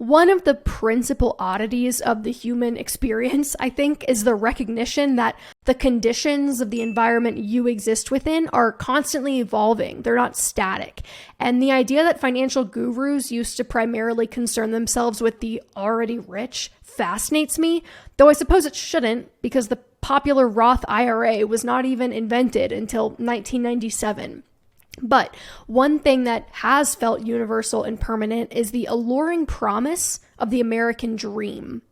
One of the principal oddities of the human experience, I think, is the recognition that the conditions of the environment you exist within are constantly evolving. They're not static. And the idea that financial gurus used to primarily concern themselves with the already rich fascinates me, though I suppose it shouldn't, because the popular Roth IRA was not even invented until 1997. But one thing that has felt universal and permanent is the alluring promise of the American dream.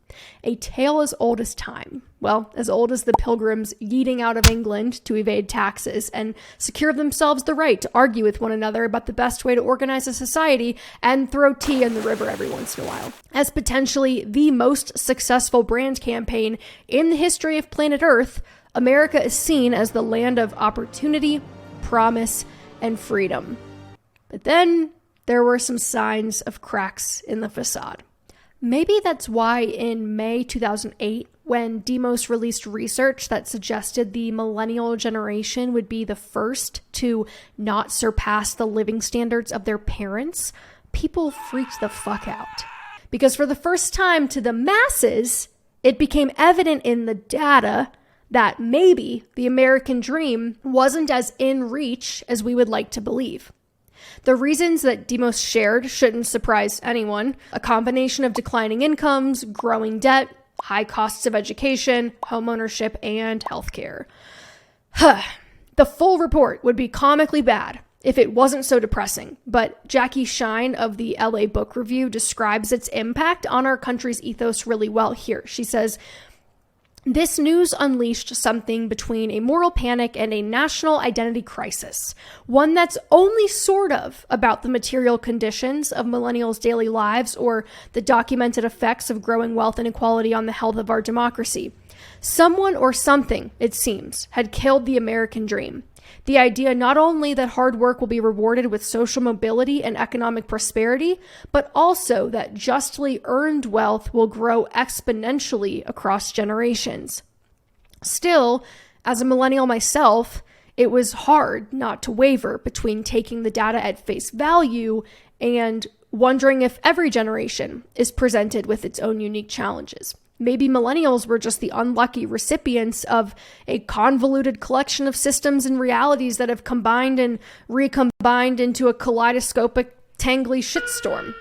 A tale as old as time. Well, as old as the Pilgrims yeeting out of England to evade taxes and secure themselves the right to argue with one another about the best way to organize a society and throw tea in the river every once in a while. As potentially the most successful brand campaign in the history of planet Earth, America is seen as the land of opportunity, promise, and freedom. But then there were some signs of cracks in the facade. Maybe that's why in May 2008, when Demos released research that suggested the millennial generation would be the first to not surpass the living standards of their parents, people freaked the fuck out. Because for the first time to the masses, it became evident in the data that maybe the American dream wasn't as in reach as we would like to believe. The reasons that Demos shared shouldn't surprise anyone. A combination of declining incomes, growing debt, high costs of education, homeownership, and healthcare. The full report would be comically bad if it wasn't so depressing, but Jackie Shine of the LA Book Review describes its impact on our country's ethos really well here. She says, "This news unleashed something between a moral panic and a national identity crisis, one that's only sort of about the material conditions of millennials' daily lives or the documented effects of growing wealth inequality on the health of our democracy. Someone or something, it seems, had killed the American dream. The idea not only that hard work will be rewarded with social mobility and economic prosperity, but also that justly earned wealth will grow exponentially across generations. Still, as a millennial myself, it was hard not to waver between taking the data at face value and wondering if every generation is presented with its own unique challenges. Maybe millennials were just the unlucky recipients of a convoluted collection of systems and realities that have combined and recombined into a kaleidoscopic, tangly shitstorm."